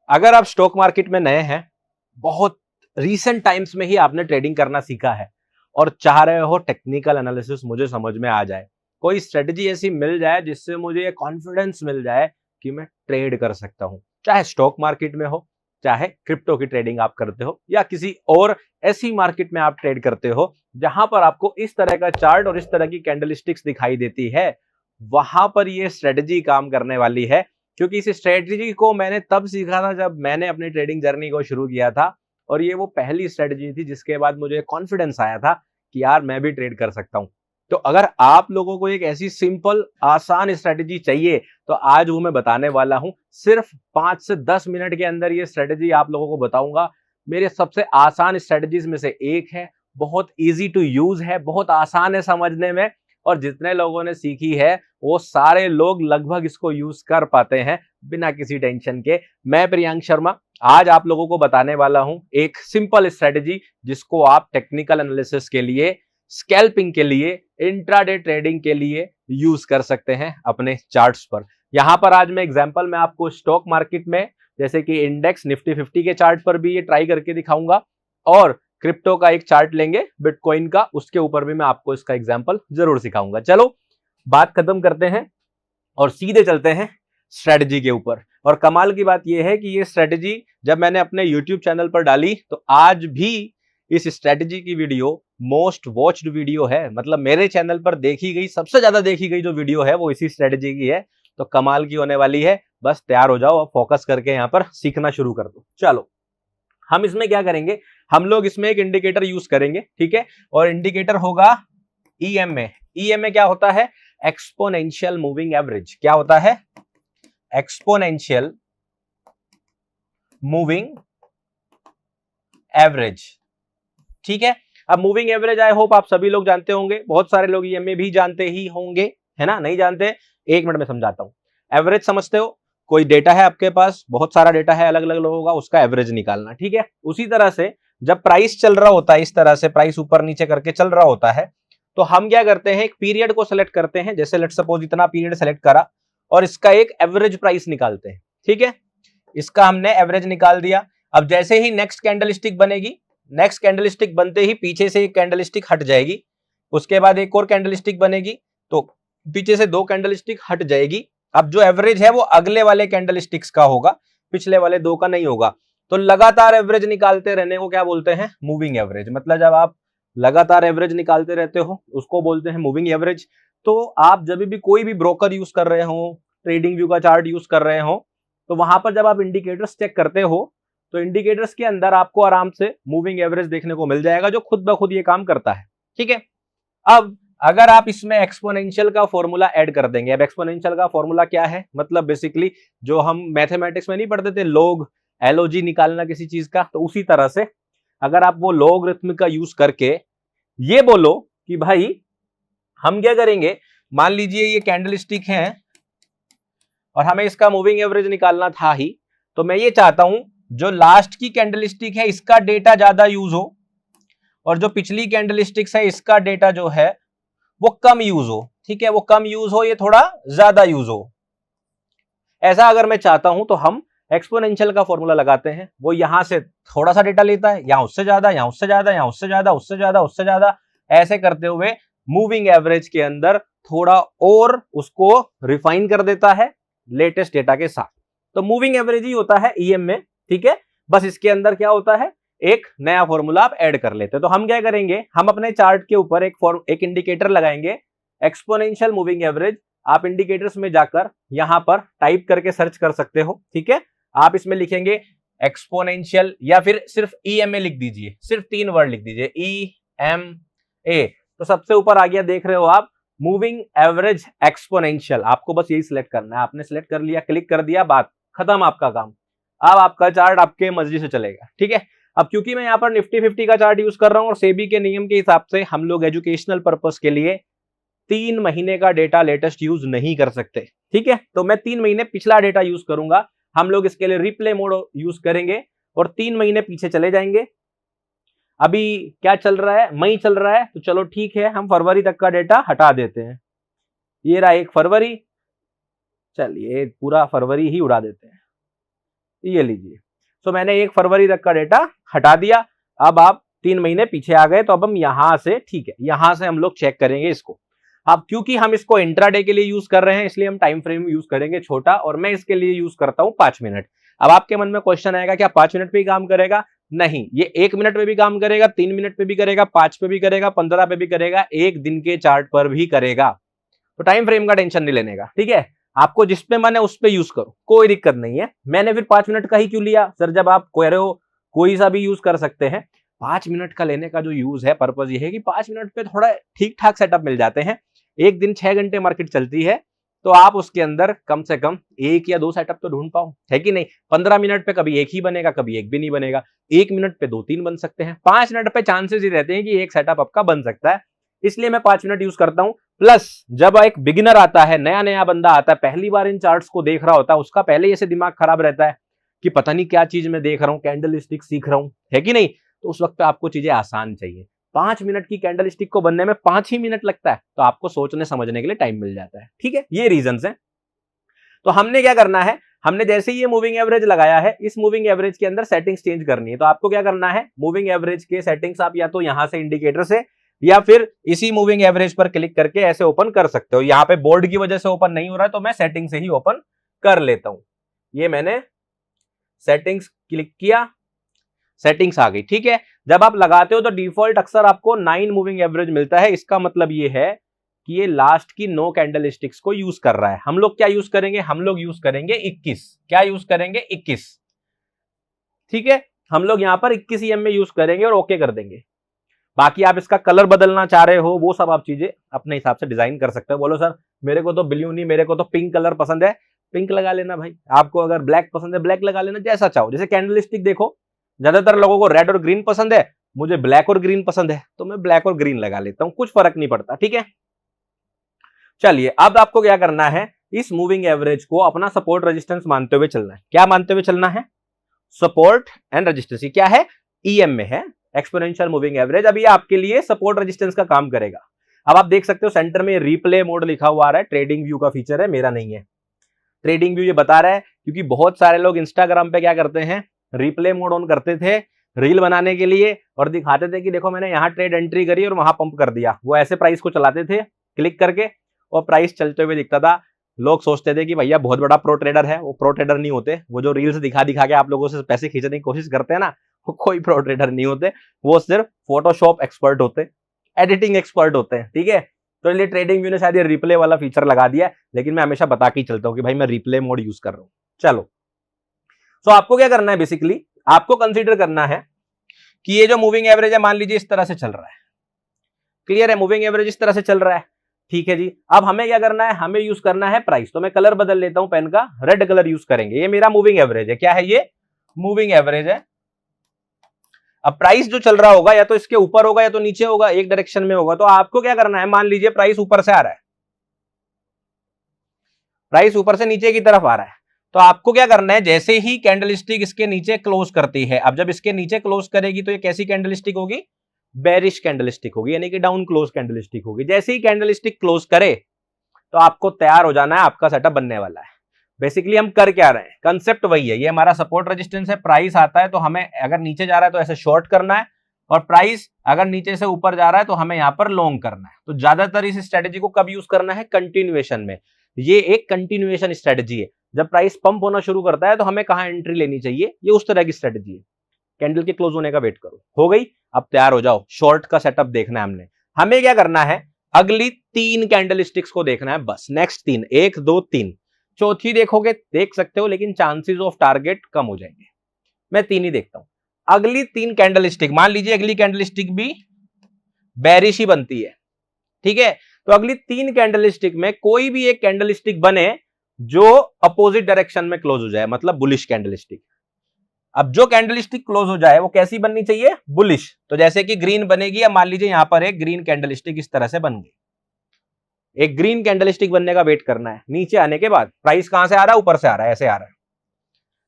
अगर आप stock market में नए हैं, बहुत रीसेंट टाइम्स में ही आपने ट्रेडिंग करना सीखा है और चाह रहे हो टेक्निकल एनालिसिस मुझे समझ में आ जाए, कोई स्ट्रेटजी ऐसी मिल जाए जिससे मुझे ये कॉन्फिडेंस मिल जाए कि मैं ट्रेड कर सकता हूं, चाहे स्टॉक मार्केट में हो, चाहे क्रिप्टो की ट्रेडिंग आप करते हो या किसी और ऐसी मार्केट में आप ट्रेड करते हो जहां पर आपको इस तरह का चार्ट और इस तरह की कैंडलस्टिक्स दिखाई देती है, वहां पर ये स्ट्रेटजी काम करने वाली है। क्योंकि इस स्ट्रेटजी को मैंने तब सीखा था जब मैंने अपनी ट्रेडिंग जर्नी को शुरू किया था और ये वो पहली स्ट्रेटजी थी जिसके बाद मुझे कॉन्फिडेंस आया था कि यार मैं भी ट्रेड कर सकता हूं। तो अगर आप लोगों को एक ऐसी सिंपल आसान स्ट्रेटजी चाहिए तो आज वो मैं बताने वाला हूं। सिर्फ 5 से 10 मिनट के अंदर ये स्ट्रेटजी आप लोगों को बताऊंगा। मेरे सबसे आसान स्ट्रेटजीज में से एक है, बहुत इजी टू यूज है, बहुत आसान है समझने में और जितने लोगों ने सीखी है वो सारे लोग लगभग इसको यूज कर पाते हैं बिना किसी टेंशन के। मैं प्रियांक शर्मा आज आप लोगों को बताने वाला हूं एक सिंपल स्ट्रेटजी जिसको आप टेक्निकल एनालिसिस के लिए, स्कैल्पिंग के लिए, इंट्राडे ट्रेडिंग के लिए यूज कर सकते हैं अपने चार्ट्स पर। यहां पर आज मैं एग्जांपल में आपको स्टॉक मार्केट में जैसे कि इंडेक्स निफ्टी 50 के चार्ट पर भी ये ट्राई करके दिखाऊंगा और क्रिप्टो का एक चार्ट लेंगे बिटकॉइन का, उसके ऊपर भी मैं आपको इसका एग्जांपल जरूर सिखाऊंगा। चलो बात खत्म करते हैं और सीधे चलते हैं स्ट्रेटजी के ऊपर। और कमाल की बात यह है कि ये स्ट्रेटजी जब मैंने अपने YouTube चैनल पर डाली तो आज भी इस स्ट्रेटजी की वीडियो मोस्ट वॉच्ड वीडियो है। मतलब मेरे चैनल पर देखी गई, सबसे ज्यादा देखी गई जो वीडियो है वो इसी स्ट्रेटजी की है। तो कमाल की होने वाली है, बस तैयार हो जाओ, अब फोकस करके यहाँ पर सीखना शुरू कर दो। चलो हम इसमें क्या करेंगे, हम लोग इसमें एक इंडिकेटर यूज करेंगे, ठीक है। और इंडिकेटर होगा EMA। EMA क्या होता है? Exponential moving average. क्या होता है? एक्सपोनेंशियल मूविंग एवरेज, ठीक है। अब मूविंग एवरेज आई होप आप सभी लोग जानते होंगे, बहुत सारे लोग EMA भी जानते ही होंगे, है ना। नहीं जानते, एक मिनट में समझाता हूं। एवरेज समझते हो, कोई डेटा है आपके पास, बहुत सारा डेटा है अलग अलग लोगों का, उसका एवरेज निकालना, ठीक है। उसी तरह से जब प्राइस चल रहा होता है, इस तरह से प्राइस ऊपर नीचे करके चल रहा होता है, तो हम क्या करते हैं, एक पीरियड को सेलेक्ट करते हैं। जैसे लेट्स सपोज इतना पीरियड सेलेक्ट करा और इसका एक एवरेज प्राइस निकालते हैं, ठीक है। इसका हमने एवरेज निकाल दिया। अब जैसे ही नेक्स्ट कैंडलस्टिक बनेगी, नेक्स्ट कैंडलस्टिक बनते ही पीछे से एक कैंडलस्टिक हट जाएगी, उसके बाद एक और कैंडलस्टिक बनेगी तो पीछे से 2 कैंडलस्टिक हट जाएगी। अब जो एवरेज है वो अगले वाले कैंडलस्टिक्स का होगा, पिछले वाले 2 का नहीं होगा। तो लगातार एवरेज निकालते रहने को क्या बोलते हैं? Moving average. मतलब जब आप लगातार एवरेज निकालते रहते हो उसको बोलते हैं मूविंग एवरेज। तो आप जब भी कोई भी ब्रोकर यूज कर रहे हो, ट्रेडिंग व्यू का चार्ट यूज कर रहे हो, तो वहां पर जब आप इंडिकेटर्स चेक करते हो तो इंडिकेटर्स के अंदर आपको आराम से मूविंग एवरेज देखने को मिल जाएगा जो खुद ब खुद ये काम करता है, ठीक है। अब अगर आप इसमें एक्सपोनेंशियल का फॉर्मूला ऐड कर देंगे, अब एक्सपोनेंशियल का फॉर्मूला क्या है? मतलब बेसिकली जो हम मैथमेटिक्स में नहीं पढ़ते थे, लॉग LOG निकालना किसी चीज का, तो उसी तरह से अगर आप वो लॉगरिथम का यूज करके ये बोलो कि भाई हम क्या करेंगे, मान लीजिए ये कैंडलस्टिक है और हमें इसका मूविंग एवरेज निकालना था ही, तो मैं ये चाहता हूं जो लास्ट की कैंडलस्टिक है इसका डेटा ज्यादा यूज हो और जो पिछली कैंडलस्टिक्स है इसका डेटा जो है वो कम यूज हो, ठीक है। वो कम यूज हो, ये थोड़ा ज्यादा यूज हो, ऐसा अगर मैं चाहता हूं तो हम एक्सपोनेंशियल का फॉर्मूला लगाते हैं। वो यहां से थोड़ा सा डेटा लेता है, यहां उससे ज्यादा, यहां उससे ज्यादा, यहां उससे ज्यादा, उससे ज्यादा, उससे ज्यादा, ऐसे करते हुए मूविंग एवरेज के अंदर थोड़ा और उसको रिफाइन कर देता है लेटेस्ट डेटा के साथ। तो मूविंग एवरेज ही होता है EMA, ठीक है। बस इसके अंदर क्या होता है, एक नया फॉर्मूला आप ऐड कर लेते हैं। तो हम क्या करेंगे, हम अपने चार्ट के ऊपर एक इंडिकेटर लगाएंगे, एक्सपोनेंशियल मूविंग एवरेज। आप इंडिकेटर्स में जाकर यहां पर टाइप करके सर्च कर सकते हो, ठीक है। आप इसमें लिखेंगे एक्सपोनेंशियल या फिर सिर्फ EMA लिख दीजिए, सिर्फ 3 वर्ड लिख दीजिए EMA। तो सबसे ऊपर आ गया, देख रहे हो आप, मूविंग एवरेज एक्सपोनेंशियल। आपको बस यही सिलेक्ट करना है, आपने सिलेक्ट कर लिया, क्लिक कर दिया, बात खत्म, आपका काम। अब आपका चार्ट आपके मर्जी से चलेगा, ठीक है। अब क्योंकि मैं यहाँ पर निफ्टी 50 का चार्ट यूज कर रहा हूं और सेबी के नियम के हिसाब से हम लोग एजुकेशनल पर्पस के लिए 3 महीने का डेटा लेटेस्ट यूज नहीं कर सकते, ठीक है। तो मैं 3 महीने पिछला डेटा यूज करूंगा। हम लोग इसके लिए रिप्ले मोड यूज करेंगे और 3 महीने पीछे चले जाएंगे। अभी क्या चल रहा है, मई चल रहा है, तो चलो ठीक है, हम फरवरी तक का डेटा हटा देते हैं। ये रहा 1 फरवरी, चलिए पूरा फरवरी ही उड़ा देते हैं। ये लीजिए। तो मैंने 1 फरवरी तक का डेटा हटा दिया। अब आप 3 महीने पीछे आ गए, तो अब हम यहां से, ठीक है, यहां से हम लोग चेक करेंगे इसको। अब क्योंकि हम इसको इंट्राडे के लिए यूज कर रहे हैं, इसलिए हम टाइम फ्रेम यूज करेंगे छोटा, और मैं इसके लिए यूज करता हूं 5 मिनट। अब आपके मन में क्वेश्चन आएगा, क्या 5 मिनट पे ही काम करेगा? नहीं, ये 1 मिनट पे भी काम करेगा, 3 मिनट पे भी करेगा, 5 पे भी करेगा, 15 पे भी करेगा, 1 दिन के चार्ट पर भी करेगा। तो टाइम फ्रेम का टेंशन नहीं लेने का, ठीक है। आपको जिस पे मन है उस पे यूज करो, कोई दिक्कत नहीं है। मैंने फिर 5 मिनट का ही क्यों लिया सर? जब आप कह रहे हो कोई सा भी यूज कर सकते हैं। 5 मिनट का लेने का जो यूज है, पर्पज ये है कि 5 मिनट पे थोड़ा ठीक ठाक सेटअप मिल जाते हैं। एक दिन 6 घंटे मार्केट चलती है, तो आप उसके अंदर कम से कम 1 या 2 सेटअप तो ढूंढ पाओ, है कि नहीं। 15 मिनट पे कभी एक ही बनेगा, कभी एक भी नहीं बनेगा। 1 मिनट पे 2-3 बन सकते हैं। 5 मिनट पे चांसेस ही रहते हैं कि एक सेटअप आपका बन सकता है, इसलिए मैं 5 मिनट यूज करता हूं। प्लस जब एक बिगिनर आता है, नया नया बंदा आता है, पहली बार इन चार्ट्स को देख रहा होता है, उसका पहले ही ऐसे दिमाग खराब रहता है कि पता नहीं क्या चीज मैं देख रहा हूं, कैंडल स्टिक सीख रहा हूं, है कि नहीं। तो उस वक्त आपको चीजें आसान चाहिए। 5 मिनट की कैंडल स्टिक को बनने में 5 ही मिनट लगता है, तो आपको सोचने समझने के लिए टाइम मिल जाता है, ठीक है। ये रीजंस हैं। तो हमने क्या करना है, हमने जैसे ही ये मूविंग एवरेज लगाया है, इस मूविंग एवरेज के अंदर सेटिंग्स चेंज करनी है। तो आपको क्या करना है, मूविंग एवरेज के सेटिंग्स आप या तो यहां से इंडिकेटर से, या फिर इसी मूविंग एवरेज पर क्लिक करके ऐसे ओपन कर सकते हो। यहां पे बोर्ड की वजह से ओपन नहीं हो रहा है, तो मैं सेटिंग से ही ओपन कर लेता हूं। ये मैंने सेटिंग्स क्लिक किया, सेटिंग्स आ गई, ठीक है। जब आप लगाते हो तो डिफॉल्ट अक्सर आपको 9 मूविंग एवरेज मिलता है। इसका मतलब ये है कि ये लास्ट की 9 कैंडल स्टिक्स को यूज कर रहा है। हम लोग क्या यूज करेंगे, हम लोग यूज करेंगे 21। क्या यूज करेंगे, 21, ठीक है। हम लोग यहां पर 21 EM में यूज करेंगे और ओके कर देंगे। बाकी आप इसका कलर बदलना चाह रहे हो, वो सब आप चीजें अपने हिसाब से डिजाइन कर सकते हो। बोलो सर मेरे को तो ब्लू नहीं, मेरे को तो पिंक कलर पसंद है, पिंक लगा लेना भाई। आपको अगर ब्लैक पसंद है, ब्लैक लगा लेना, जैसा चाहो। जैसे कैंडल स्टिक देखो, ज्यादातर लोगों को रेड और ग्रीन पसंद है, मुझे ब्लैक और ग्रीन पसंद है, तो मैं ब्लैक और ग्रीन लगा लेता हूं, कुछ फर्क नहीं पड़ता, ठीक है। चलिए अब आपको क्या करना है, इस मूविंग एवरेज को अपना सपोर्ट रेजिस्टेंस मानते हुए चलना है। क्या मानते हुए चलना है, सपोर्ट एंड रेजिस्टेंस। क्या है, EM में है, एक्सपोनेंशियल मूविंग एवरेज। अब ये आपके लिए सपोर्ट रेजिस्टेंस का काम करेगा। अब आप देख सकते हो सेंटर में रिप्ले मोड लिखा हुआ आ रहा है, ट्रेडिंग व्यू का फीचर है, मेरा नहीं है। ट्रेडिंग व्यू ये बता रहा है क्योंकि बहुत सारे लोग इंस्टाग्राम पे क्या करते हैं, रिप्ले मोड ऑन करते थे रील बनाने के लिए, और दिखाते थे कि देखो मैंने यहां ट्रेड एंट्री करी और वहां पंप कर दिया। वो ऐसे प्राइस को चलाते थे क्लिक करके, और प्राइस चलते हुए दिखता था। लोग सोचते थे कि भैया बहुत बड़ा प्रो ट्रेडर है। वो प्रो ट्रेडर नहीं होते, वो जो रील्स दिखा दिखा के आप लोगों से पैसे खींचने की कोशिश करते हैं ना, वो कोई प्रो ट्रेडर नहीं होते। वो सिर्फ फोटोशॉप एक्सपर्ट होते, एडिटिंग एक्सपर्ट होते हैं, ठीक है। तो इसलिए ट्रेडिंग व्यू ने शायद ये रिप्ले वाला फीचर लगा दिया, लेकिन मैं हमेशा बता के चलता हूं कि भाई मैं रिप्ले मोड यूज कर रहा हूं। चलो, तो आपको क्या करना है, बेसिकली आपको कंसीडर करना है कि ये जो मूविंग एवरेज है, मान लीजिए इस तरह से चल रहा है। क्लियर है, मूविंग एवरेज इस तरह से चल रहा है, ठीक है जी। अब हमें क्या करना है, हमें यूज करना है प्राइस। तो मैं कलर बदल लेता हूं, पेन का रेड कलर यूज करेंगे। ये मेरा मूविंग एवरेज है। क्या है ये, मूविंग एवरेज है। अब प्राइस जो चल रहा होगा या तो इसके ऊपर होगा या तो नीचे होगा, एक डायरेक्शन में होगा। तो आपको क्या करना है, मान लीजिए प्राइस ऊपर से आ रहा है, प्राइस ऊपर से नीचे की तरफ आ रहा है, तो आपको क्या करना है, जैसे ही कैंडल स्टिक इसके नीचे क्लोज करती है, अब जब इसके नीचे क्लोज करेगी तो ये कैसी कैंडल स्टिक होगी, बेरिश कैंडल स्टिक होगी, यानी कि डाउन क्लोज कैंडल स्टिक होगी। जैसे ही कैंडल स्टिक क्लोज करे तो आपको तैयार हो जाना है, आपका सेटअप बनने वाला है। बेसिकली हम कर क्या रहे हैं, कंसेप्ट वही है। ये हमारा सपोर्ट रेजिस्टेंस है, प्राइस आता है तो हमें अगर नीचे जा रहा है तो ऐसे शॉर्ट करना है, और प्राइस अगर नीचे से ऊपर जा रहा है तो हमें यहां पर लॉन्ग करना है। तो ज्यादातर इस स्ट्रेटेजी को कब यूज करना है, कंटिन्यूएशन में। ये एक कंटिन्यूएशन स्ट्रेटेजी है। जब प्राइस पंप होना शुरू करता है तो हमें कहां एंट्री लेनी चाहिए, ये उस तरह की स्ट्रेटेजी है। कैंडल के क्लोज होने का वेट करो, हो गई। अब तैयार हो जाओ, शॉर्ट का सेटअप देखना है हमने। हमें क्या करना है, अगली 3 कैंडल स्टिक्स को देखना है बस, नेक्स्ट 3, 1 2 3। चौथी देखोगे देख सकते हो, लेकिन चांसेस ऑफ टारगेट कम हो जाएंगे। मैं 3 ही देखता हूं। अगली 3 कैंडल स्टिक, मान लीजिए अगली कैंडल स्टिक भी बेरिश ही बनती है, ठीक है। तो अगली 3 कैंडल स्टिक में कोई भी एक कैंडल स्टिक बने जो अपोजिट डायरेक्शन में क्लोज हो जाए, मतलब बुलिश कैंडल स्टिक। अब जो कैंडल स्टिक क्लोज हो जाए वो कैसी बननी चाहिए, बुलिश। तो जैसे कि ग्रीन बनेगी, अब मान लीजिए यहां पर एक ग्रीन कैंडल स्टिक इस तरह से बन गई। एक ग्रीन कैंडल स्टिक बनने का वेट करना है। नीचे आने के बाद प्राइस कहां से आ रहा है, ऊपर से आ रहा है, ऐसे आ रहा है,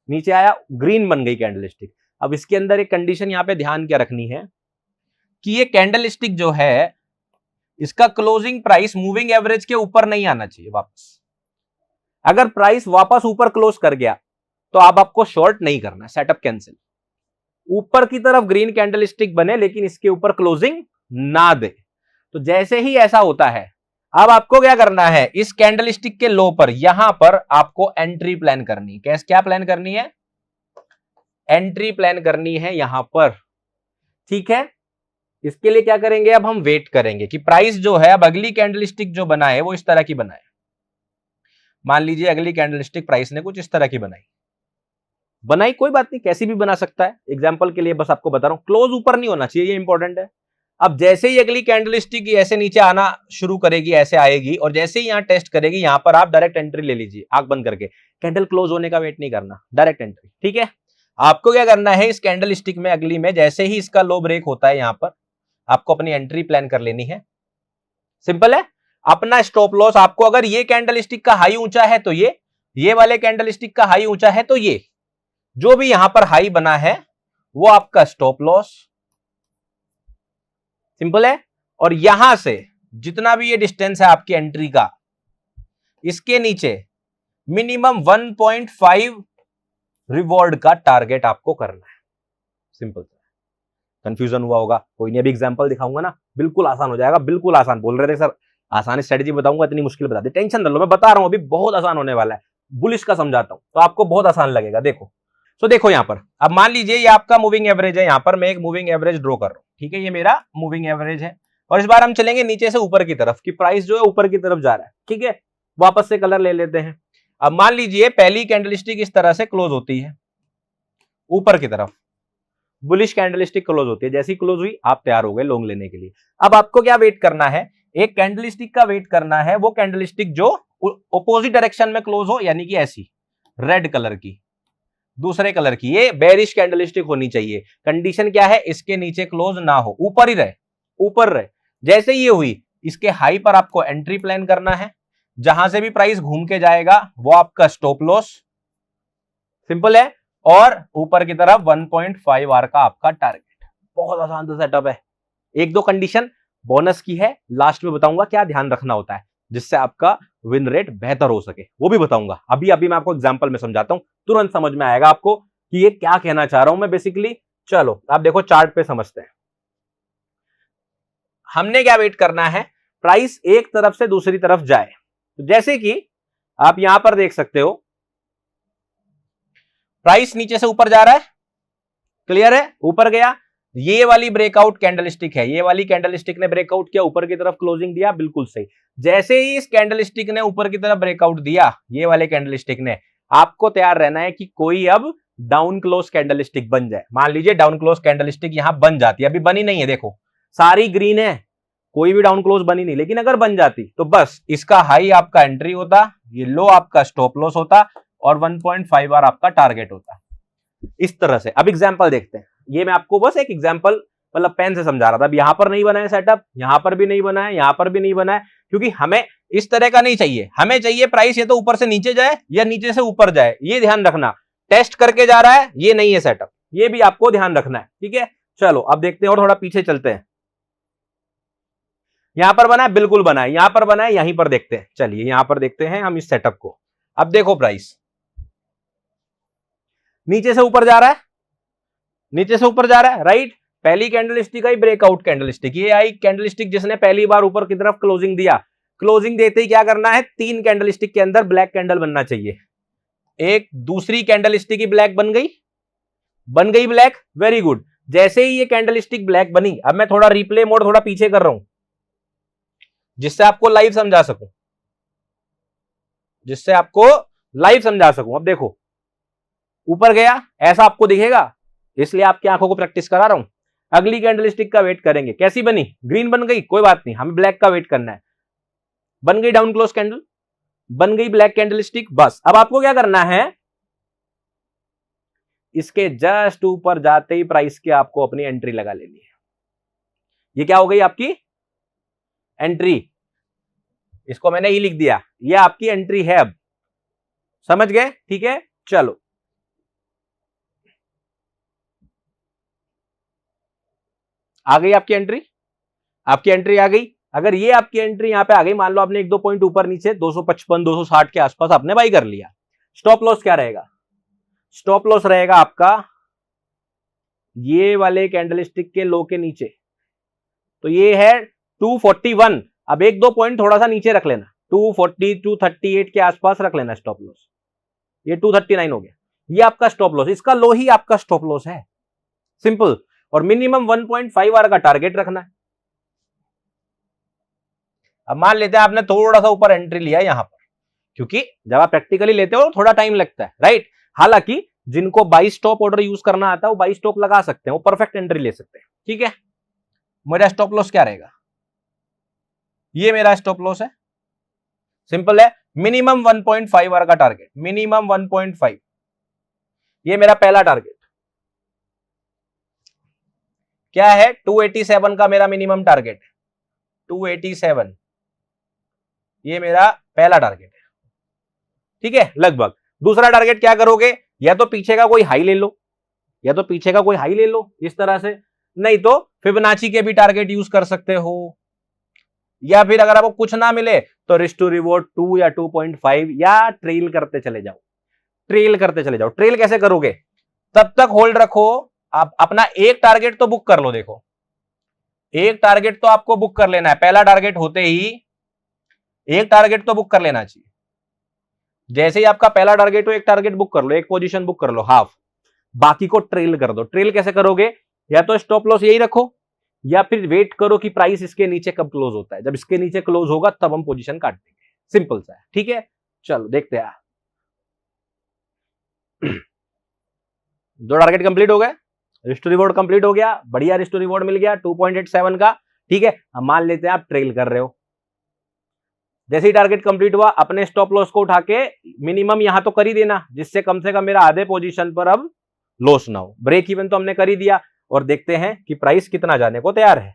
नीचे आया, ग्रीन बन गई कैंडल स्टिक। अब इसके अंदर एक कंडीशन यहां पे ध्यान क्या रखनी है कि ये कैंडल स्टिक जो है, इसका क्लोजिंग प्राइस मूविंग एवरेज के ऊपर नहीं आना चाहिए वापस। अगर प्राइस वापस ऊपर क्लोज कर गया तो अब आपको शॉर्ट नहीं करना, सेटअप कैंसिल। ऊपर की तरफ ग्रीन कैंडलस्टिक बने लेकिन इसके ऊपर क्लोजिंग ना दे, तो जैसे ही ऐसा होता है अब आपको क्या करना है, इस कैंडलस्टिक के लो पर यहां पर आपको एंट्री प्लान करनी है। कैसे, क्या प्लान करनी है? एंट्री प्लान करनी है यहां पर, ठीक है। इसके लिए क्या करेंगे, अब हम वेट करेंगे कि प्राइस जो है, अब अगली कैंडलस्टिक जो बना है वो इस तरह की बनाए। मान लीजिए अगली कैंडलस्टिक प्राइस ने कुछ इस तरह की बनाई, कोई बात नहीं, कैसी भी बना सकता है, एग्जांपल के लिए बस आपको बता रहा हूं, क्लोज ऊपर नहीं होना चाहिए, ये इंपॉर्टेंट है। अब जैसे ही अगली कैंडलस्टिक ऐसे नीचे आना शुरू करेगी, ऐसे आएगी, और जैसे ही यहां टेस्ट करेगी, यहां पर आप डायरेक्ट एंट्री ले लीजिए, आंख बंद करके, कैंडल क्लोज होने का वेट नहीं करना, डायरेक्ट एंट्री, ठीक है। आपको क्या करना है, इस कैंडलस्टिक में अगली में जैसे ही इसका लो ब्रेक होता है, यहां पर आपको अपनी एंट्री प्लान कर लेनी है। सिंपल है। अपना स्टॉप लॉस आपको, अगर ये कैंडलस्टिक का हाई ऊंचा है तो ये वाले कैंडलस्टिक का हाई ऊंचा है तो ये जो भी यहां पर हाई बना है वो आपका स्टॉप लॉस, सिंपल है। और यहां से जितना भी ये डिस्टेंस है आपकी एंट्री का, इसके नीचे मिनिमम 1.5 रिवॉर्ड का टारगेट आपको करना है, सिंपल। कंफ्यूजन हुआ होगा, कोई नहीं, अभी एग्जांपल दिखाऊंगा ना, बिल्कुल आसान हो जाएगा, बिल्कुल आसान। बोल रहे थे सर आसान स्ट्रेटेजी बताऊंगा, इतनी मुश्किल बता दी, टेंशन न लो, मैं बता रहा हूं अभी बहुत आसान होने वाला है, बुलिश का समझाता हूं तो आपको बहुत आसान लगेगा। देखो, तो देखो यहां पर, अब मान लीजिए ये आपका मूविंग एवरेज है, यहां पर मैं एक मूविंग एवरेज ड्रॉ कर रहा हूं, ठीक है, ये मेरा मूविंग एवरेज है, और इस बार हम चलेंगे नीचे से ऊपर की तरफ, कि प्राइस जो है ऊपर की तरफ जा रहा है, ठीक है। वापस से कलर ले लेते हैं। अब मान लीजिए पहली कैंडलस्टिक इस तरह से क्लोज होती है ऊपर की तरफ, बुलिश कैंडलस्टिक क्लोज होती है, जैसी क्लोज हुई आप तैयार हो गए लॉन्ग लेने के लिए। अब आपको क्या वेट करना है, एक कैंडलस्टिक का वेट करना है, वो कैंडलस्टिक जो ऑपोजिट डायरेक्शन में क्लोज हो, यानी कि ऐसी रेड कलर की, दूसरे कलर की, ये बेरिश कैंडलस्टिक होनी चाहिए। कंडीशन क्या है, इसके नीचे क्लोज ना हो, ऊपर ही रहे, ऊपर रहे। जैसे ये हुई, इसके हाई पर आपको एंट्री प्लान करना है, जहां से भी प्राइस घूम के जाएगा वो आपका स्टॉप लॉस, सिंपल है। और ऊपर की तरफ 1.5 आर का आपका टारगेट। बहुत आसान सा सेटअप है। एक दो कंडीशन बोनस की है, लास्ट में बताऊंगा क्या ध्यान रखना होता है जिससे आपका विन रेट बेहतर हो सके, वो भी बताऊंगा। अभी मैं आपको एग्जांपल में समझाता हूं, तुरंत समझ में आएगा आपको कि ये क्या कहना चाह रहा हूं मैं बेसिकली। चलो आप देखो चार्ट पे समझते हैं। हमने क्या वेट करना है, प्राइस एक तरफ से दूसरी तरफ जाए, तो जैसे कि आप यहां पर देख सकते हो, प्राइस नीचे से ऊपर जा रहा है, क्लियर है, ऊपर गया, ये वाली ब्रेकआउट कैंडलस्टिक है, ये वाली कैंडलस्टिक ने ब्रेकआउट किया, ऊपर की तरफ क्लोजिंग दिया, बिल्कुल सही। जैसे ही इस कैंडलस्टिक ने ऊपर की तरफ ब्रेकआउट दिया, ये वाले कैंडलस्टिक ने, आपको तैयार रहना है कि कोई अब डाउन क्लोज कैंडलस्टिक बन जाए। मान लीजिए डाउन क्लोज कैंडलस्टिक यहां बन जाती है, अभी बनी नहीं है, देखो सारी ग्रीन है, कोई भी डाउन क्लोज बनी नहीं, लेकिन अगर बन जाती तो बस इसका हाई आपका एंट्री होता, ये लो आपका स्टॉप लॉस होता, और 1.5 आर आपका टारगेट होता, इस तरह से। अब एग्जांपल देखते हैं, ये मैं आपको बस एक एग्जांपल मतलब पेन से समझा रहा था। अब यहां पर नहीं बना है सेटअप, यहां पर भी नहीं बना है, यहां पर भी नहीं बना है, क्योंकि हमें इस तरह का नहीं चाहिए, हमें चाहिए प्राइस या तो ऊपर से नीचे जाए या नीचे से ऊपर जाए, ये ध्यान रखना। टेस्ट करके जा रहा है, ये नहीं है सेटअप, ये भी आपको ध्यान रखना है, ठीक है। चलो अब देखते हैं और थोड़ा पीछे चलते हैं। यहां पर बना है, बिल्कुल बना है, यहां पर बना है, यहीं पर देखते हैं, चलिए यहां पर देखते हैं हम इस सेटअप को। अब देखो प्राइस नीचे से ऊपर जा रहा है, नीचे से ऊपर जा रहा है, राइट। पहली कैंडलस्टिक आई ब्रेकआउट कैंडलस्टिक, ये आई कैंडलस्टिक जिसने पहली बार ऊपर की तरफ क्लोजिंग दिया। क्लोजिंग देते ही क्या करना है, 3 कैंडलस्टिक के अंदर ब्लैक कैंडल बनना चाहिए। एक दूसरी कैंडलस्टिक की ब्लैक बन गई ब्लैक, वेरी गुड। जैसे ही ये कैंडलस्टिक ब्लैक बनी, अब मैं थोड़ा रिप्ले मोड थोड़ा पीछे कर रहा हूं जिससे आपको लाइव समझा सकूं, अब देखो ऊपर गया, ऐसा आपको दिखेगा, इसलिए आपकी आंखों को प्रैक्टिस करा रहा हूं। अगली कैंडलस्टिक का वेट करेंगे, कैसी बनी, ग्रीन बन गई, कोई बात नहीं, हमें ब्लैक का वेट करना है। बन गई डाउन क्लोज कैंडल, बन गई ब्लैक कैंडलस्टिक, बस। अब आपको क्या करना है, इसके जस्ट ऊपर जाते ही प्राइस की आपको अपनी एंट्री लगा लेनी है। ये क्या हो गई आपकी एंट्री, इसको मैंने ई लिख दिया, ये आपकी एंट्री है। अब समझ गए, ठीक है। चलो आ गई आपकी एंट्री, आपकी एंट्री आ गई। अगर ये आपकी एंट्री यहां पे आ गई, मान लो आपने 1-2 पॉइंट ऊपर नीचे 255 260 के आसपास आपने बाई कर लिया, स्टॉप लॉस क्या रहेगा, स्टॉप लॉस रहेगा आपका ये वाले कैंडलस्टिक के लो के नीचे, तो ये है 241। अब एक दो पॉइंट थोड़ा सा नीचे रख लेना, 240 238 के आसपास रख लेना स्टॉप लॉस। ये 239 हो गया, ये आपका स्टॉप लॉस, इसका लो ही आपका स्टॉप लॉस है, सिंपल। और मिनिमम 1.5 आवर का टारगेट रखना है। अब मान लेते हैं आपने थोड़ा सा ऊपर एंट्री लिया यहां पर, क्योंकि जब आप प्रैक्टिकली लेते हो थोड़ा टाइम लगता है, राइट। हालांकि जिनको 22 स्टॉप ऑर्डर यूज करना आता है वो 22 स्टॉप लगा सकते हैं, वो परफेक्ट एंट्री ले सकते हैं, ठीक है। मेरा स्टॉप लॉस क्या रहेगा, ये मेरा स्टॉप लॉस है, सिंपल है। मिनिमम 1.5 आवर का टारगेट, मिनिमम 1.5, ये मेरा पहला टारगेट क्या है, 287 का मेरा मिनिमम टारगेट, 287 ये मेरा पहला टारगेट है, ठीक है, लगभग। दूसरा टारगेट क्या करोगे, या तो पीछे का कोई हाई ले लो, या तो पीछे का कोई हाई ले लो इस तरह से, नहीं तो फिबोनाची के भी टारगेट यूज कर सकते हो, या फिर अगर आपको कुछ ना मिले तो रिस्क टू रिवॉर्ड 2 या 2.5, या ट्रेल करते चले जाओ, ट्रेल करते चले जाओ। ट्रेल कैसे करोगे, तब तक होल्ड रखो, आप अपना एक टारगेट तो बुक कर लो। देखो एक टारगेट तो आपको बुक कर लेना है, पहला टारगेट होते ही एक टारगेट तो बुक कर लेना चाहिए। जैसे ही आपका पहला टारगेट हो एक टारगेट बुक कर लो, एक पोजीशन बुक कर लो हाफ, बाकी को ट्रेल कर दो। ट्रेल कैसे करोगे, या तो स्टॉप लॉस यही रखो, या फिर वेट करो कि प्राइस इसके नीचे कब क्लोज होता है, जब इसके नीचे क्लोज होगा तब हम पोजीशन काट देंगे, सिंपल सा है, ठीक है। चलो देखते हैं, दो टारगेट कंप्लीट हो गए, रिस्क टू रिवॉर्ड कंप्लीट हो गया, बढ़िया रिस्क टू रिवॉर्ड मिल गया 2.87 का, ठीक है। अब मान लेते हैं आप ट्रेल कर रहे हो, जैसे ही टारगेट कंप्लीट हुआ अपने स्टॉप लॉस को उठा के मिनिमम यहां तो कर ही देना, जिससे कम से कम मेरा आधे पोजीशन पर अब लॉस ना हो। ब्रेक इवन तो हमने कर ही दिया, और देखते हैं कि प्राइस कितना जाने को तैयार है।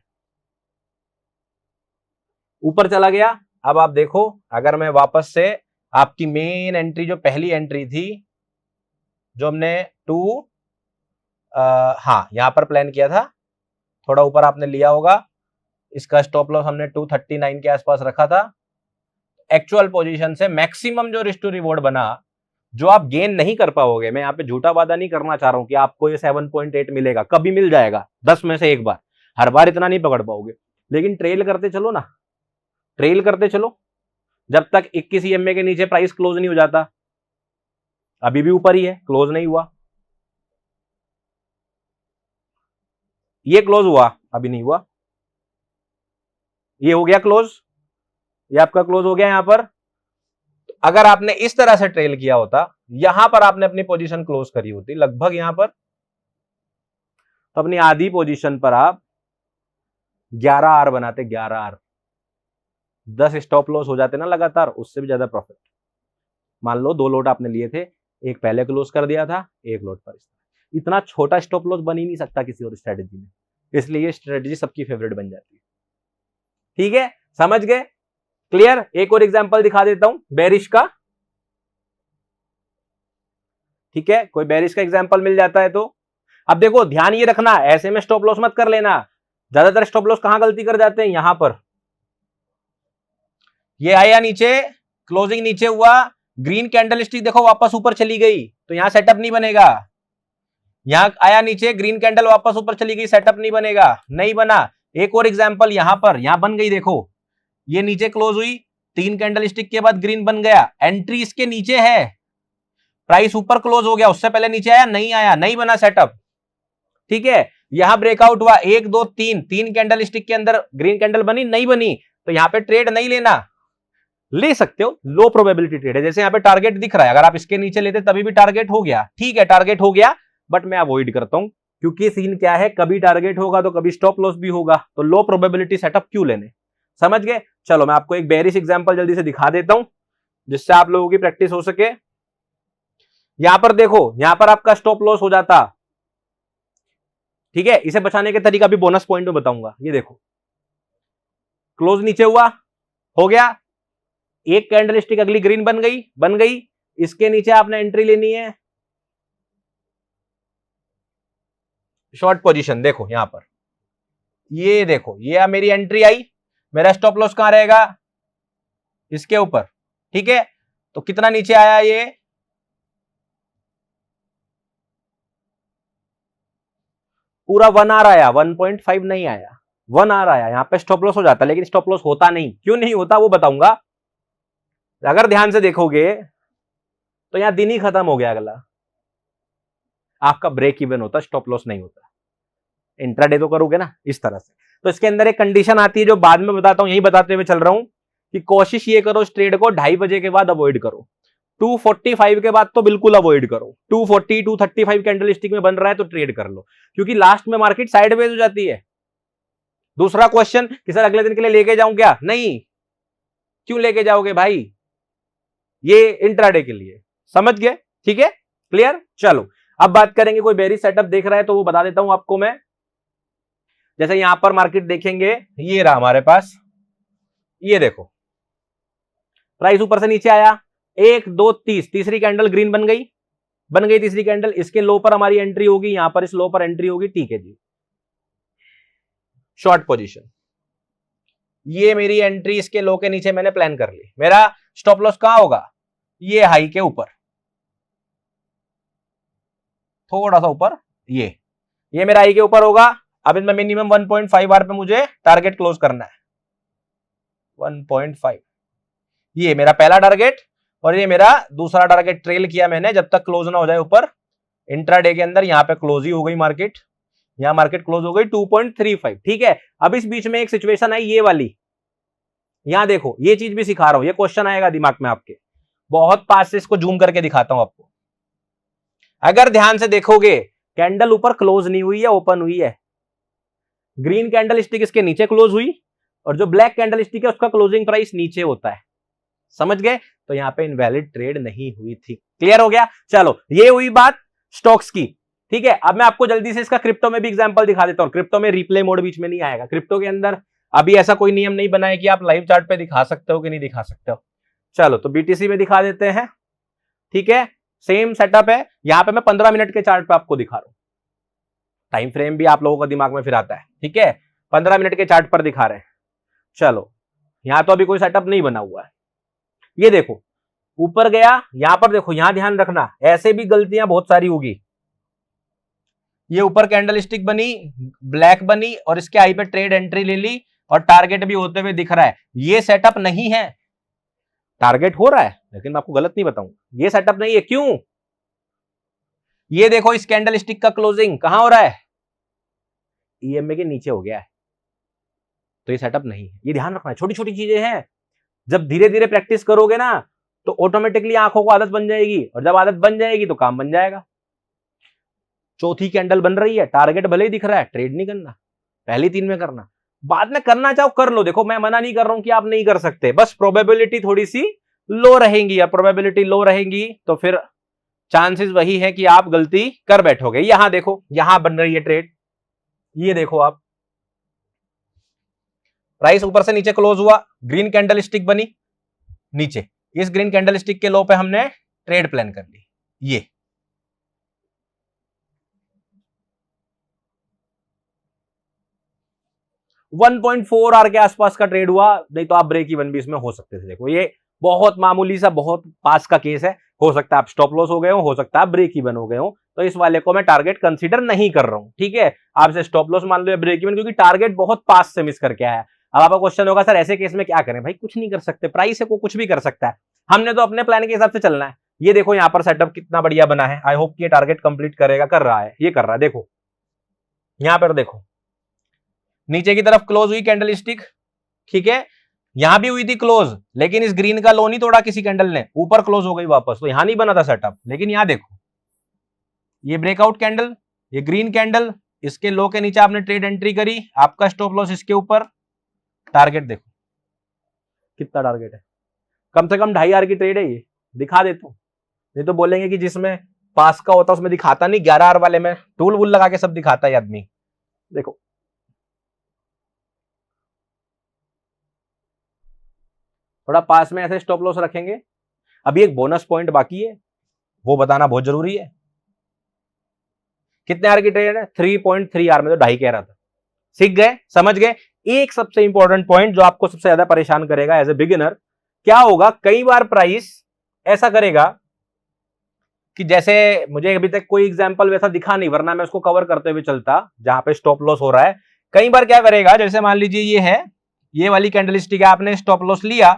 ऊपर चला गया। अब आप देखो, अगर मैं वापस से आपकी मेन एंट्री, जो पहली एंट्री थी जो हमने हाँ यहां पर प्लान किया था, थोड़ा ऊपर आपने लिया होगा, इसका स्टॉप लॉस हमने 239 के आसपास रखा था। एक्चुअल पोजीशन से मैक्सिमम जो रिस्क टू रिवॉर्ड बना, जो आप गेन नहीं कर पाओगे, मैं यहाँ पे झूठा वादा नहीं करना चाह रहा हूं कि आपको ये 7.8 मिलेगा, कभी मिल जाएगा 10 में से एक बार, हर बार इतना नहीं पकड़ पाओगे, लेकिन ट्रेल करते चलो ना, ट्रेल करते चलो जब तक 21 EMA के नीचे प्राइस क्लोज नहीं हो जाता। अभी भी ऊपर ही है, क्लोज नहीं हुआ, ये क्लोज हुआ, अभी नहीं हुआ, ये हो गया क्लोज, ये आपका क्लोज हो गया यहां पर। अगर आपने इस तरह से ट्रेल किया होता, यहां पर आपने अपनी पोजीशन क्लोज करी होती लगभग यहां पर, तो अपनी आधी पोजीशन पर आप 11 आर बनाते, 11 आर, 10 स्टॉप लॉस हो जाते ना लगातार, उससे भी ज्यादा प्रॉफिट। मान लो 2 लोट आपने लिए थे, एक पहले क्लोज कर दिया था, एक लोट पर इतना छोटा स्टॉप लॉस बन ही नहीं सकता किसी और स्ट्रेटेजी में, इसलिए ये स्ट्रेटेजी सबकी फेवरेट बन जाती है, ठीक है, समझ गए, क्लियर। एक और एग्जांपल दिखा देता हूं बेरिश का, ठीक है, कोई बेरिश का एग्जांपल मिल जाता है तो। अब देखो ध्यान ये रखना, ऐसे में स्टॉप लॉस मत कर लेना, ज्यादातर स्टॉप लॉस कहां गलती कर जाते हैं, यहां पर। ये आया नीचे, क्लोजिंग नीचे हुआ, ग्रीन कैंडल स्टिक देखो वापस ऊपर चली गई, तो यहां सेटअप नहीं बनेगा। यहां आया नीचे, ग्रीन कैंडल वापस ऊपर चली गई, सेटअप नहीं बनेगा, नहीं बना। एक और एग्जांपल यहां पर, यहां बन गई, देखो ये नीचे क्लोज हुई, 3 कैंडल स्टिक के बाद ग्रीन बन गया, एंट्री इसके नीचे है, प्राइस ऊपर क्लोज हो गया, उससे पहले नीचे आया, नहीं बना सेटअप, ठीक है। यहां ब्रेकआउट हुआ, 1 2 3 कैंडल स्टिक के अंदर ग्रीन कैंडल बनी, नहीं बनी, तो यहां पे ट्रेड नहीं लेना, ले सकते हो, लो प्रोबेबिलिटी ट्रेड है। जैसे यहां पे टारगेट दिख रहा है, अगर आप इसके नीचे लेते तभी भी टारगेट हो गया, ठीक है, टारगेट हो गया, बट मैं अवॉइड करता हूं, क्योंकि सीन क्या है, कभी टारगेट होगा तो कभी स्टॉप लॉस भी होगा, तो लो प्रोबेबिलिटी सेटअप क्यों लेने, समझ गए। चलो मैं आपको एक बेरिश एग्जांपल जल्दी से दिखा देता हूं, जिससे आप लोगों की प्रैक्टिस हो सके। यहां पर देखो, यहां पर आपका स्टॉप लॉस हो जाता, ठीक है, इसे बचाने के तरीका भी बोनस पॉइंट में बताऊंगा। ये देखो क्लोज नीचे हुआ, हो गया, एक कैंडल स्टिक अगली ग्रीन बन गई, इसके नीचे आपने एंट्री लेनी है, शॉर्ट पोजीशन, देखो यहां पर, ये देखो, ये मेरी एंट्री आई, मेरा स्टॉप लॉस कहां रहेगा, इसके ऊपर, ठीक है। तो कितना नीचे आया, ये पूरा 1 आर आया, 1.5 नहीं आया, 1 आर आया, यहां पे स्टॉप लॉस हो जाता, लेकिन स्टॉप लॉस होता नहीं। क्यों नहीं होता वो बताऊंगा। अगर ध्यान से देखोगे तो यहां दिन ही खत्म हो गया, अगला आपका ब्रेक इवन होता, स्टॉप लॉस नहीं होता। इंट्राडे तो करोगे ना इस तरह से। तो इसके अंदर एक कंडीशन आती है जो बाद में बताता हूं, यही बताते हुए चल रहा हूं कि कोशिश ये करो इस ट्रेड को 2:30 बजे के बाद अवॉइड करो, 2:45 के बाद तो बिल्कुल अवॉइड करो। 240 235 कैंडलस्टिक में बन रहा है तो ट्रेड कर लो, क्योंकि लास्ट में मार्केट साइडवेज हो जाती है। दूसरा क्वेश्चन कि सर अगले दिन के लिए लेके जाऊं क्या? नहीं, क्यों लेके जाओगे भाई, ये इंट्राडे के लिए, समझ गए? ठीक है, क्लियर। चलो अब बात करेंगे, कोई बेरिश सेटअप देख रहा है तो वो बता देता हूं आपको मैं। जैसे यहां पर मार्केट देखेंगे, ये रहा हमारे पास, ये देखो प्राइस ऊपर से नीचे आया, 1 2 30, तीसरी कैंडल ग्रीन बन गई, तीसरी कैंडल। इसके लो पर हमारी एंट्री होगी, यहां पर इस लो पर एंट्री होगी, ठीक है जी, शॉर्ट पोजीशन। ये मेरी एंट्री इसके लो के नीचे मैंने प्लान कर ली। मेरा स्टॉप लॉस कहां होगा? ये हाई के ऊपर, थोड़ा सा ऊपर, ये मेरा हाई के ऊपर होगा। अब इसमें मिनिमम 1.5 आर पे मुझे टारगेट क्लोज करना है, 1.5, ये मेरा पहला टारगेट और ये मेरा दूसरा टारगेट ट्रेल किया मैंने, जब तक क्लोज ना हो जाए ऊपर। इंट्राडे के अंदर यहां पे क्लोज ही हो गई मार्केट, यहां मार्केट क्लोज हो गई 2.35, ठीक है। अब इस बीच में एक सिचुएशन आई ये वाली, यहां देखो, ये चीज भी सिखा रहा हूं, ये क्वेश्चन आएगा दिमाग में आपके, बहुत पास से इसको जूम करके दिखाता हूं आपको। अगर ध्यान से देखोगे, कैंडल ऊपर क्लोज नहीं हुई है, ओपन हुई है। ग्रीन कैंडल स्टिक इसके नीचे क्लोज हुई और जो ब्लैक कैंडल स्टिक है उसका क्लोजिंग प्राइस नीचे होता है, समझ गए? तो यहां पे इनवैलिड ट्रेड नहीं हुई थी। क्लियर हो गया? चलो ये हुई बात स्टॉक्स की, ठीक है। अब मैं आपको जल्दी से इसका क्रिप्टो में भी एग्जांपल दिखा देता हूं। क्रिप्टो में रिप्ले मोड बीच में नहीं आएगा। क्रिप्टो के अंदर अभी ऐसा कोई नियम नहीं बना है कि आप लाइव चार्ट पे दिखा सकते हो कि नहीं दिखा सकते हो। चलो तो बीटीसी में दिखा देते हैं, ठीक है। सेम सेटअप है, यहां पे मैं 15 मिनट के चार्ट पे आपको दिखा रहा हूं, टाइम फ्रेम भी आप लोगों का दिमाग में फिर आता है, ठीक है। 15 मिनट के चार्ट पर दिखा रहे हैं। चलो यहां तो अभी कोई सेटअप नहीं बना हुआ है, ये देखो ऊपर गया, यहां पर देखो, यहां ध्यान रखना, ऐसे भी गलतियां बहुत सारी होगी। ये ऊपर कैंडल स्टिक बनी, ब्लैक बनी और इसके आई पे ट्रेड एंट्री ले ली और टारगेट भी होते हुए दिख रहा है, ये सेटअप नहीं है। टारगेट हो रहा है लेकिन मैं आपको गलत नहीं बताऊंगा, ये सेटअप नहीं है। क्यों? ये देखो इस कैंडल स्टिक का क्लोजिंग कहां हो रहा है? ईएमए के नीचे हो गया है, तो ये सेटअप नहीं है। ये ध्यान रखना है, छोटी छोटी चीजें हैं। जब धीरे धीरे प्रैक्टिस करोगे ना तो ऑटोमेटिकली आंखों को आदत बन जाएगी, और जब आदत बन जाएगी तो काम बन जाएगा। चौथी कैंडल बन रही है, टारगेट भले ही दिख रहा है, ट्रेड नहीं करना, पहली 3 में करना, बाद में करना चाहो कर लो। देखो मैं मना नहीं कर रहा हूं कि आप नहीं कर सकते, बस प्रोबेबिलिटी थोड़ी सी लो रहेंगी, या प्रोबेबिलिटी लो रहेंगी तो फिर चांसेस वही है कि आप गलती कर बैठोगे। यहां देखो, यहां बन रही है ट्रेड, ये देखो आप, प्राइस ऊपर से नीचे क्लोज हुआ, ग्रीन कैंडल स्टिक बनी नीचे, इस ग्रीन कैंडल स्टिक के लो पे हमने ट्रेड प्लान कर ली। ये 1.4 आर के आसपास का ट्रेड हुआ, नहीं तो आप ब्रेक इवन भी इसमें हो सकते थे। देखो ये बहुत मामूली सा, बहुत पास का केस है, हो सकता है आप स्टॉप लॉस हो गए हो सकता है आप ब्रेक इवन हो गए हो, तो इस वाले को मैं टारगेट कंसीडर नहीं कर रहा हूं, ठीक है। आपसे स्टॉप लॉस मान लो या ब्रेक इवन, क्योंकि टारगेट बहुत पास से मिस करके आया। अब आपका क्वेश्चन होगा सर ऐसे केस में क्या करें? भाई कुछ नहीं कर सकते, प्राइस है को कुछ भी कर सकता है, हमने तो अपने प्लान के हिसाब से चलना है। ये देखो यहाँ पर सेटअप कितना बढ़िया बना है, आई होप कि ये टारगेट कंप्लीट करेगा, कर रहा है, ये कर रहा है। देखो यहां पर देखो नीचे की तरफ क्लोज हुई कैंडल स्टिक, ठीक है, यहां भी हुई थी क्लोज, लेकिन इस ग्रीन का लो नहीं तोड़ा किसी कैंडल ने, ऊपर क्लोज हो गई वापस, तो यहां नहीं बना था सेटअप। लेकिन यहां देखो ये ब्रेकआउट कैंडल, ये ग्रीन कैंडल, इसके लो के नीचे आपने ट्रेड एंट्री करी, आपका स्टॉप लॉस इसके ऊपर, टारगेट देखो कितना टारगेट है, कम से कम 2.5 आर की ट्रेड है ये, दिखा देता हूं। नहीं तो बोलेंगे कि जिसमें पास का होता उसमें दिखाता नहीं, 11 आर वाले में टूल वूल लगा के सब दिखाता है आदमी। देखो थोड़ा पास में ऐसे स्टॉप लॉस रखेंगे। अभी एक बोनस पॉइंट बाकी है, वो बताना बहुत जरूरी है। कितने आर की ट्रेड है? 3.3 आर में, तो 2.5 कह रहा था। सीख गए, समझ गए। एक सबसे इंपॉर्टेंट पॉइंट जो आपको सबसे ज्यादा परेशान करेगा एज ए बिगिनर, क्या होगा, कई बार प्राइस ऐसा करेगा कि जैसे मुझे अभी तक कोई एग्जांपल वैसा दिखा नहीं, वरना मैं उसको कवर करते हुए चलता जहां पे स्टॉप लॉस हो रहा है। कई बार क्या करेगा, जैसे मान लीजिए ये है, ये वाली कैंडलस्टिक है, आपने स्टॉप लॉस लिया,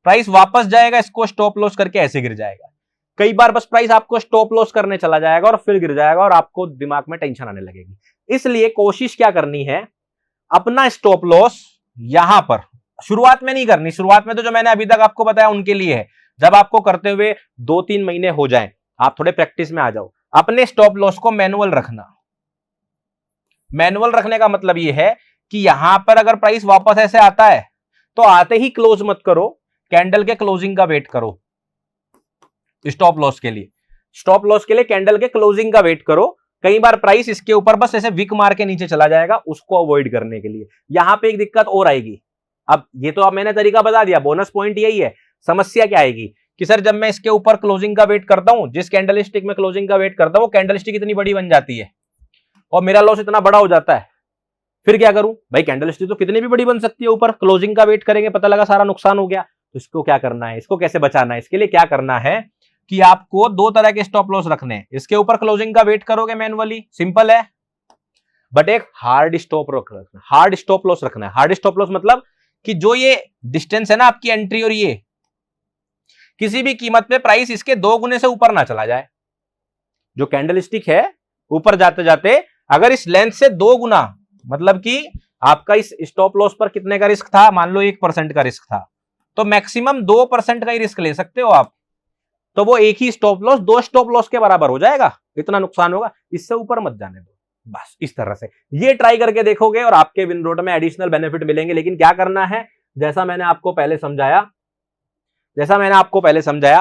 प्राइस वापस जाएगा, इसको स्टॉप लॉस करके ऐसे गिर जाएगा। कई बार बस प्राइस आपको स्टॉप लॉस करने चला जाएगा और फिर गिर जाएगा और आपको दिमाग में टेंशन आने लगेगी। इसलिए कोशिश क्या करनी है, अपना स्टॉप लॉस यहां पर शुरुआत में नहीं करनी। शुरुआत में तो जो मैंने अभी तक आपको बताया उनके लिए है, जब आपको करते हुए 2-3 महीने हो जाएं, आप थोड़े प्रैक्टिस में आ जाओ, अपने स्टॉप लॉस को मैनुअल रखना। मैनुअल रखने का मतलब यह है कि यहां पर अगर प्राइस वापस ऐसे आता है तो आते ही क्लोज मत करो, कैंडल के क्लोजिंग का वेट करो। स्टॉप लॉस के लिए, स्टॉप लॉस के लिए कैंडल के क्लोजिंग का वेट करो। कई बार प्राइस इसके ऊपर बस ऐसे विक मार के नीचे चला जाएगा, उसको अवॉइड करने के लिए यहां पे एक दिक्कत और आएगी। अब ये तो अब मैंने तरीका बता दिया, बोनस पॉइंट यही है। समस्या क्या आएगी कि सर जब मैं इसके ऊपर क्लोजिंग का वेट करता हूं, जिस कैंडल स्टिक में क्लोजिंग का वेट करता हूं वो कैंडल स्टिक इतनी बड़ी बन जाती है और मेरा लॉस इतना बड़ा हो जाता है, फिर क्या करूं भाई, कैंडल स्टिक तो कितनी भी बड़ी बन सकती है, ऊपर क्लोजिंग का वेट करेंगे, पता लगा सारा नुकसान हो गया। तो इसको क्या करना है, इसको कैसे बचाना है, इसके लिए क्या करना है कि आपको 2 तरह के स्टॉप लॉस रखने हैं। इसके ऊपर क्लोजिंग का वेट करोगे मैनुअली, सिंपल है, बट एक हार्ड स्टॉप रखना, हार्ड स्टॉप लॉस रखना है। हार्ड स्टॉप लॉस मतलब कि जो ये डिस्टेंस है ना आपकी एंट्री और ये, किसी भी कीमत पे प्राइस इसके 2 गुने से ऊपर ना चला जाए। जो कैंडल स्टिक है ऊपर जाते जाते अगर इस लेंथ से 2 गुना, मतलब कि आपका इस स्टॉप लॉस पर कितने का रिस्क था, मान लो 1% का रिस्क था, तो मैक्सिमम 2% का ही रिस्क ले सकते हो आप। तो वो एक ही स्टॉप लॉस 2 स्टॉप लॉस के बराबर हो जाएगा, इतना नुकसान होगा, इससे ऊपर मत जाने दो। बस इस तरह से ये ट्राई करके देखोगे और आपके विन रेट में एडिशनल बेनिफिट मिलेंगे। लेकिन क्या करना है, जैसा मैंने आपको पहले समझाया,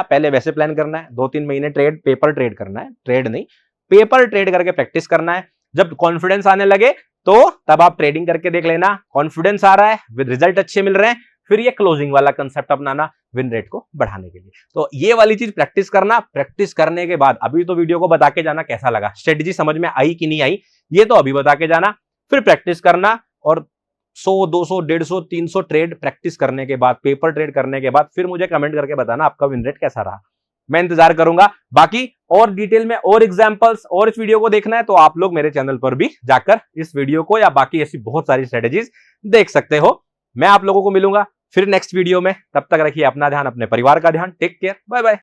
पहले वैसे प्लान करना है, 2-3 महीने ट्रेड पेपर ट्रेड करना है, ट्रेड नहीं पेपर ट्रेड करके प्रैक्टिस करना है। जब कॉन्फिडेंस आने लगे तो तब आप ट्रेडिंग करके देख लेना, कॉन्फिडेंस आ रहा है, विद रिजल्ट अच्छे मिल रहे हैं, फिर ये क्लोजिंग वाला कंसेप्ट अपनाना विन रेट को बढ़ाने के लिए। तो ये वाली चीज प्रैक्टिस करना, प्रैक्टिस करने के बाद अभी तो वीडियो को बता के जाना कैसा लगा, स्ट्रेटजी समझ में आई कि नहीं आई, ये तो अभी बता के जाना, फिर प्रैक्टिस करना और 100, 200, 150, 300 ट्रेड प्रैक्टिस करने के बाद, पेपर ट्रेड करने के बाद फिर मुझे कमेंट करके बताना आपका विन रेट कैसा रहा। मैं इंतजार करूंगा। बाकी और डिटेल में और एग्जांपल्स और इस वीडियो को देखना है तो आप लोग मेरे चैनल पर भी जाकर इस वीडियो को या बाकी ऐसी बहुत सारी स्ट्रेटजीज देख सकते हो। मैं आप लोगों को मिलूंगा फिर नेक्स्ट वीडियो में, तब तक रखिए अपना ध्यान, अपने परिवार का ध्यान। Take care, bye bye.